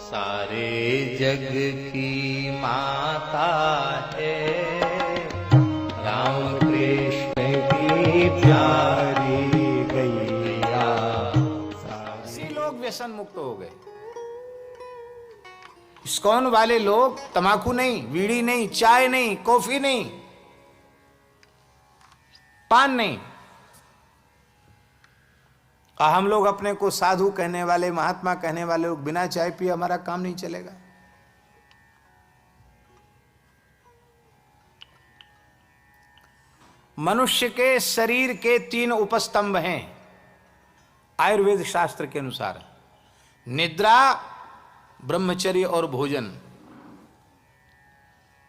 सारे जग की माता है, राम कृष्ण की प्यारी गैया। ऐसे लोग व्यसन मुक्त हो गए। इस्कॉन वाले लोग तंबाकू नहीं, बीड़ी नहीं, चाय नहीं, कॉफी नहीं, पान नहीं। और हम लोग अपने को साधु कहने वाले, महात्मा कहने वाले लोग बिना चाय पिए हमारा काम नहीं चलेगा। मनुष्य के शरीर के 3 उपस्तंभ हैं आयुर्वेद शास्त्र के अनुसार: निद्रा, ब्रह्मचर्य और भोजन।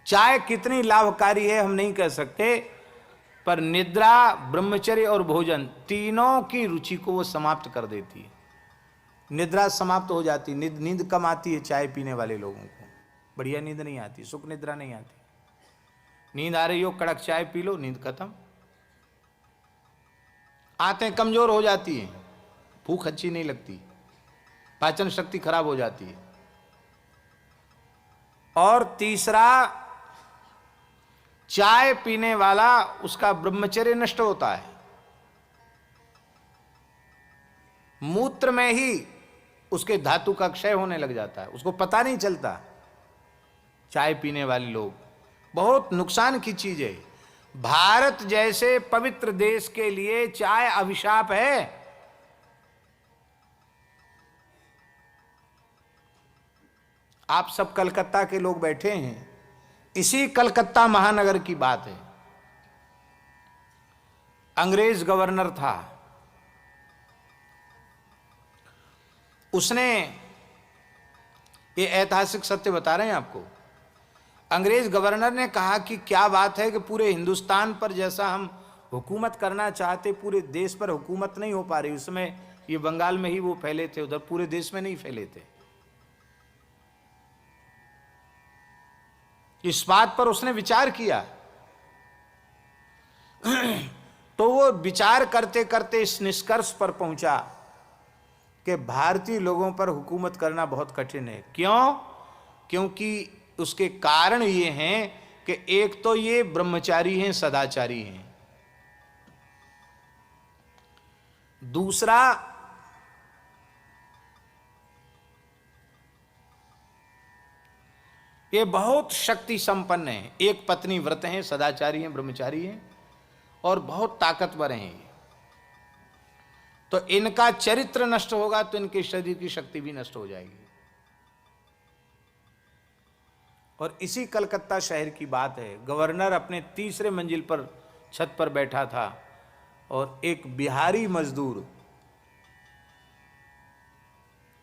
चाय कितनी लाभकारी है हम नहीं कह सकते, पर निद्रा, ब्रह्मचर्य और भोजन तीनों की रुचि को वो समाप्त कर देती है। निद्रा समाप्त हो जाती, नींद कम आती है चाय पीने वाले लोगों को, बढ़िया नींद नहीं आती, सुख निद्रा नहीं आती। नींद आ रही हो, कड़क चाय पी लो, नींद खत्म। आंतें कमजोर हो जाती हैं, भूख अच्छी नहीं लगती, पाचन शक्ति खराब हो जाती है। और तीसरा, चाय पीने वाला उसका ब्रह्मचर्य नष्ट होता है। मूत्र में ही उसके धातु का क्षय होने लग जाता है, उसको पता नहीं चलता। चाय पीने वाले लोग बहुत नुकसान की चीज है। भारत जैसे पवित्र देश के लिए चाय अभिशाप है। आप सब कलकत्ता के लोग बैठे हैं, इसी कलकत्ता महानगर की बात है। अंग्रेज गवर्नर था, उसने, ये ऐतिहासिक सत्य बता रहे हैं आपको, अंग्रेज गवर्नर ने कहा कि क्या बात है कि पूरे हिंदुस्तान पर जैसा हम हुकूमत करना चाहते, पूरे देश पर हुकूमत नहीं हो पा रही। उस समय ये बंगाल में ही वो फैले थे, उधर पूरे देश में नहीं फैले थे। इस बात पर उसने विचार किया। तो वो विचार करते करते इस निष्कर्ष पर पहुंचा कि भारतीय लोगों पर हुकूमत करना बहुत कठिन है। क्यों? क्योंकि उसके कारण ये हैं कि एक तो ये ब्रह्मचारी हैं, सदाचारी हैं। दूसरा, ये बहुत शक्ति संपन्न है, एक पत्नी व्रत हैं, सदाचारी हैं, ब्रह्मचारी हैं और बहुत ताकतवर हैं। तो इनका चरित्र नष्ट होगा तो इनके शरीर की शक्ति भी नष्ट हो जाएगी। और इसी कलकत्ता शहर की बात है। गवर्नर अपने 3रे मंजिल पर छत पर बैठा था और एक बिहारी मजदूर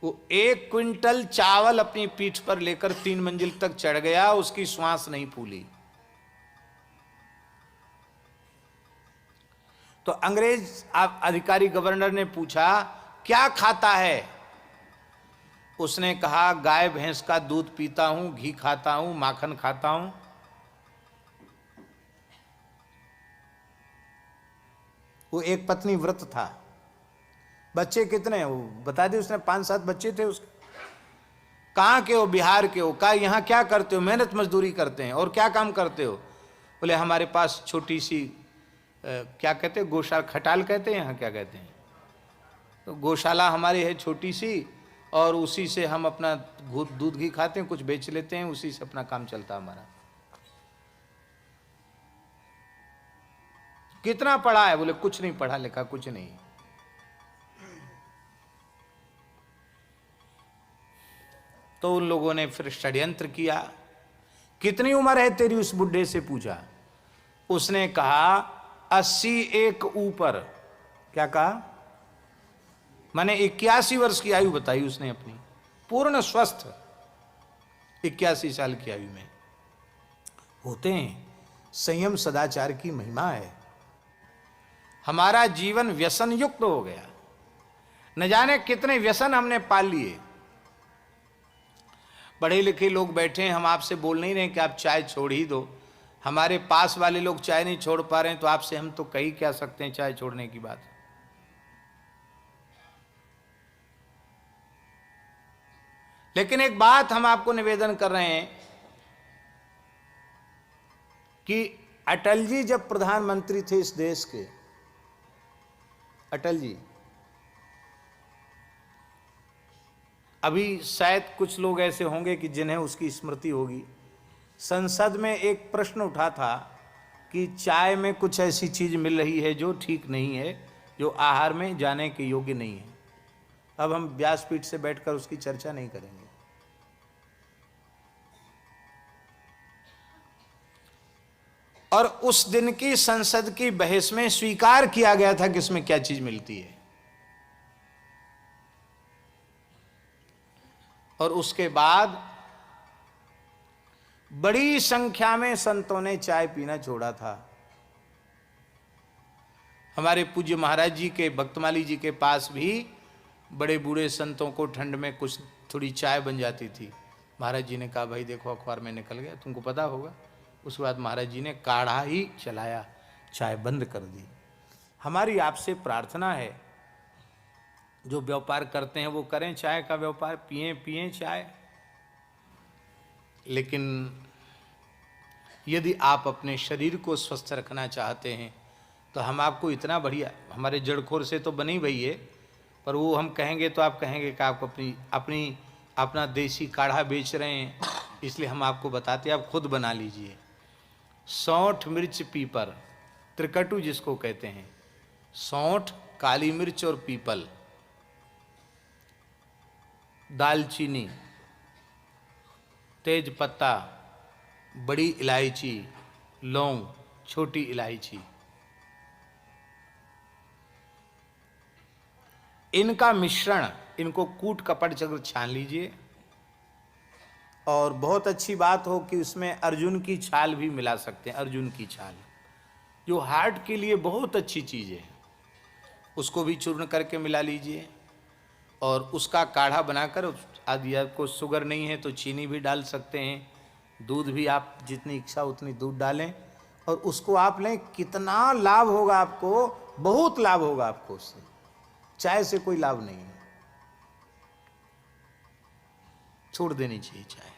वो 1 क्विंटल चावल अपनी पीठ पर लेकर 3 मंजिल तक चढ़ गया, उसकी श्वास नहीं फूली। तो अंग्रेज अधिकारी गवर्नर ने पूछा, क्या खाता है? उसने कहा, गाय भैंस का दूध पीता हूं, घी खाता हूं, माखन खाता हूं। वो एक पत्नी व्रत था। बच्चे कितने हैं? वो बता दी उसने, 5-7 बच्चे थे उसके। कहाँ के हो? बिहार के हो। कहा, यहाँ क्या करते हो? मेहनत मजदूरी करते हैं। और क्या काम करते हो? बोले, हमारे पास छोटी सी क्या कहते हैं, गौशाला, खटाल कहते हैं यहाँ, क्या कहते हैं, तो गौशाला हमारी है छोटी सी, और उसी से हम अपना दूध घी खाते हैं, कुछ बेच लेते हैं, उसी से अपना काम चलता हमारा। कितना पढ़ा है? बोले, कुछ नहीं पढ़ा लिखा, कुछ नहीं। तो उन लोगों ने फिर षड्यंत्र किया। कितनी उम्र है तेरी? उस बुढ़े से पूछा। उसने कहा, 81 ऊपर। क्या कहा? माने 81 वर्ष की आयु बताई उसने अपनी, पूर्ण स्वस्थ 81 साल की आयु में। होते हैं, संयम सदाचार की महिमा है। हमारा जीवन व्यसन युक्त हो गया, न जाने कितने व्यसन हमने पाल लिए। पढ़े लिखे लोग बैठे हैं, हम आपसे बोल नहीं रहे कि आप चाय छोड़ ही दो। हमारे पास वाले लोग चाय नहीं छोड़ पा रहे हैं, तो आपसे हम तो कही क्या सकते हैं चाय छोड़ने की बात। लेकिन एक बात हम आपको निवेदन कर रहे हैं कि अटल जी जब प्रधानमंत्री थे इस देश के, अटल जी, अभी शायद कुछ लोग ऐसे होंगे कि जिन्हें उसकी स्मृति होगी, संसद में एक प्रश्न उठा था कि चाय में कुछ ऐसी चीज मिल रही है जो ठीक नहीं है, जो आहार में जाने के योग्य नहीं है। अब हम व्यासपीठ से बैठकर उसकी चर्चा नहीं करेंगे। और उस दिन की संसद की बहस में स्वीकार किया गया था कि इसमें क्या चीज मिलती है। और उसके बाद बड़ी संख्या में संतों ने चाय पीना छोड़ा था। हमारे पूज्य महाराज जी के, भक्तमाली जी के पास भी बड़े बूढ़े संतों को ठंड में कुछ थोड़ी चाय बन जाती थी। महाराज जी ने कहा भाई देखो अखबार में निकल गया, तुमको पता होगा। उसके बाद महाराज जी ने काढ़ा ही चलाया, चाय बंद कर दी। हमारी आपसे प्रार्थना है, जो व्यापार करते हैं वो करें चाय का व्यापार, पिएं चाय। लेकिन यदि आप अपने शरीर को स्वस्थ रखना चाहते हैं तो हम आपको इतना बढ़िया, हमारे जड़खोर से तो बनी भई है, पर वो हम कहेंगे तो आप कहेंगे कि आप अपना देसी काढ़ा बेच रहे हैं, इसलिए हम आपको बताते हैं, आप खुद बना लीजिए। सौंठ, मिर्च, पीपर, त्रिकटु जिसको कहते हैं, सौंठ, काली मिर्च और पीपल, दालचीनी, तेज पत्ता, बड़ी इलायची, लौंग, छोटी इलायची, इनका मिश्रण, इनको कूट कपट चक्र छान लीजिए। और बहुत अच्छी बात हो कि उसमें अर्जुन की छाल भी मिला सकते हैं। अर्जुन की छाल जो हार्ट के लिए बहुत अच्छी चीज़ है, उसको भी चूर्ण करके मिला लीजिए और उसका काढ़ा बनाकर, यदि आपको शुगर नहीं है तो चीनी भी डाल सकते हैं, दूध भी आप जितनी इच्छा उतनी दूध डालें और उसको आप लें। कितना लाभ होगा आपको, बहुत लाभ होगा आपको उससे। चाय से कोई लाभ नहीं है, छोड़ देनी चाहिए चाय।